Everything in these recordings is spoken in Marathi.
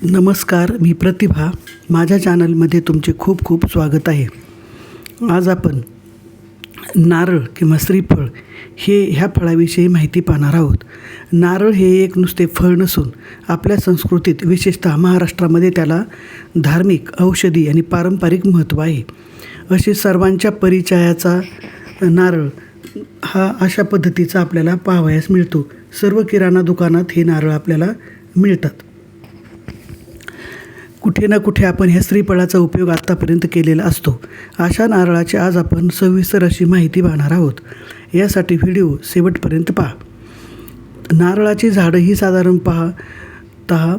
नमस्कार, मी प्रतिभा. माझ्या चॅनलमध्ये तुमचे खूप खूप स्वागत आहे. आज आपण नारळ किंवा श्रीफळ ह्या फळाविषयी माहिती पाहणार आहोत. नारळ हे एक नुसते फळ नसून आपल्या संस्कृतीत विशेषतः महाराष्ट्रामध्ये त्याला धार्मिक, औषधी आणि पारंपरिक महत्त्व आहे. असे सर्वांच्या परिचयाचा नारळ हा अशा पद्धतीचा आपल्याला पाहावयास मिळतो. सर्व किराणा दुकानात हे नारळ आपल्याला मिळतात. कुठे ना कुठे आपण ह्या श्रीफळाचा उपयोग आत्तापर्यंत केलेला असतो. अशा नारळाची आज आपण सविस्तर अशी माहिती पाहणार आहोत. यासाठी व्हिडिओ शेवटपर्यंत पहा. नारळाची झाडं ही साधारण पाहता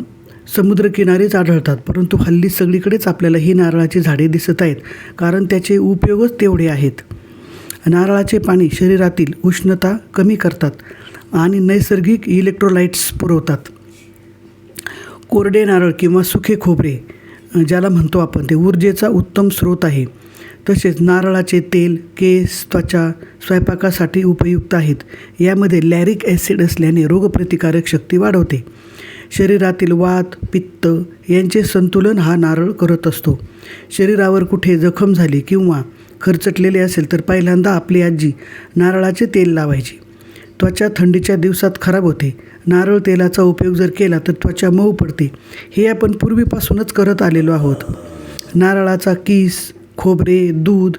समुद्रकिनारीच आढळतात, परंतु हल्ली सगळीकडेच आपल्याला ही नारळाची झाडे दिसत आहेत, कारण त्याचे उपयोगच तेवढे आहेत. नारळाचे पाणी शरीरातील उष्णता कमी करतात आणि नैसर्गिक इलेक्ट्रोलाइट्स पुरवतात. कोरडे नारळ किंवा सुखे खोबरे ज्याला म्हणतो आपण, ते ऊर्जेचा उत्तम स्रोत आहे. तसेच नारळाचे तेल केस, त्वचा, स्वयंपाकासाठी उपयुक्त आहेत. यामध्ये लॅरिक ॲसिड असल्याने रोगप्रतिकारक शक्ती वाढवते. शरीरातील वात, पित्त यांचे संतुलन हा नारळ करत असतो. शरीरावर कुठे जखम झाली किंवा खरचटलेले असेल तर पहिल्यांदा आपली आजी नारळाचे तेल लावायची. त्वचा थंडीच्या दिवसात खराब होते. नारळ तेलाचा उपयोग जर केला तर त्वचा मऊ पडते. हे आपण पूर्वीपासूनच करत आलेलो आहोत. नारळाचा किस, खोबरे, दूध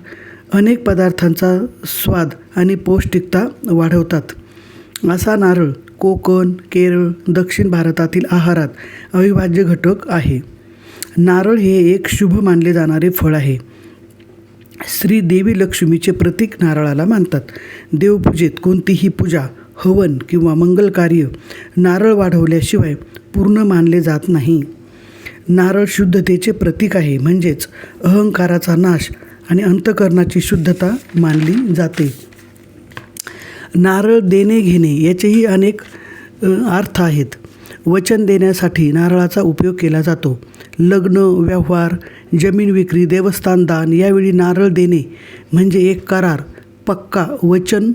अनेक पदार्थांचा स्वाद आणि पौष्टिकता वाढवतात. असा नारळ कोकण, केरळ, दक्षिण भारतातील आहारात अविभाज्य घटक आहे. नारळ हे एक शुभ मानले जाणारे फळ आहे. श्री देवी लक्ष्मीचे प्रतीक नारळाला मानतात. देवपूजेत कोणतीही पूजा, हवन किंवा मंगल कार्य नारळ वाढवल्याशिवाय पूर्ण मानले जात नाही. नारळ शुद्धतेचे प्रतीक आहे, म्हणजेच अहंकाराचा नाश आणि अंतःकरणाची शुद्धता मानली जाते. नारळ देणे घेणे याचेही अनेक अर्थ आहेत. वचन देण्यासाठी नारळाचा उपयोग केला जातो. लग्न, व्यवहार, जमीन विक्री, देवस्थान दान यावेळी नारळ देणे म्हणजे एक करार, पक्का वचन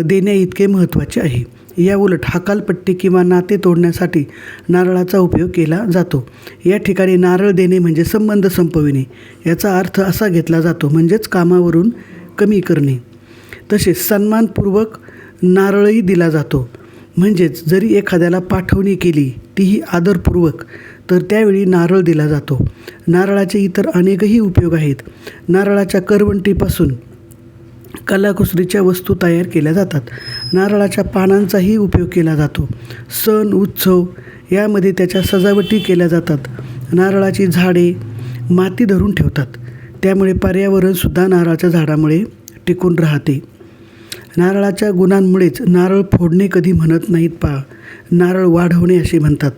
देण्या इतके महत्त्वाचे आहे. याउलट हकालपट्टी किंवा नाते तोडण्यासाठी नारळाचा उपयोग केला जातो. या ठिकाणी नारळ देणे म्हणजे संबंध संपविणे याचा अर्थ असा घेतला जातो, म्हणजेच कामावरून कमी करणे. तसेच सन्मानपूर्वक नारळही दिला जातो, म्हणजेच जरी एखाद्याला पाठवणी केली तीही आदरपूर्वक तर त्यावेळी नारळ दिला जातो. नारळाचे इतर अनेकही उपयोग आहेत. नारळाच्या करवंटीपासून कलाकुसरीच्या वस्तू तयार केल्या जातात. नारळाच्या पानांचाही उपयोग केला जातो. सण उत्सव यामध्ये त्याच्या सजावटी केल्या जातात. नारळाची झाडे माती धरून ठेवतात, त्यामुळे पर्यावरणसुद्धा नारळाच्या झाडामुळे टिकून राहते. नारळाच्या गुणांमुळेच नारळ फोडणे कधी म्हणत नाहीत पहा, नारळ वाढवणे असे म्हणतात.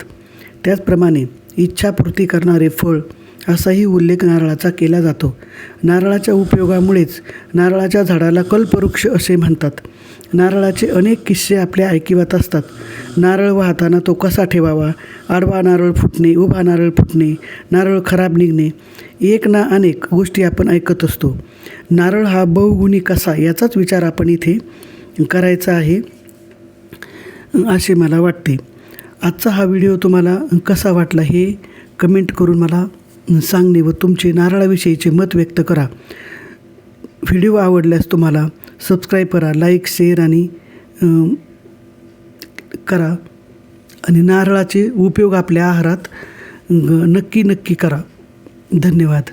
त्याचप्रमाणे इच्छापूर्ती करणारे फळ असाही उल्लेख नारळाचा केला जातो. नारळाच्या उपयोगामुळेच नारळाच्या झाडाला कल्पवृक्ष असे म्हणतात. नारळाचे अनेक किस्से आपल्या ऐकिवात असतात. नारळ वाहताना तो कसा ठेवावा, आडवा नारळ फुटणे, उभा नारळ फुटणे, नारळ खराब निघणे, एक ना अनेक गोष्टी आपण ऐकत असतो. नारळ हा बहुगुणी कसा याचाच विचार आपण इथे करायचा आहे असे मला वाटते. आजचा हा व्हिडिओ तुम्हाला कसा वाटला हे कमेंट करून मला सांगणे व तुमचे नारळाविषयीचे मत व्यक्त करा. व्हिडिओ आवडल्यास तुम्हाला सबस्क्राईब करा, लाईक, शेअर आणि करा आणि नारळाचे उपयोग आपल्या आहारात नक्की करा. धन्यवाद.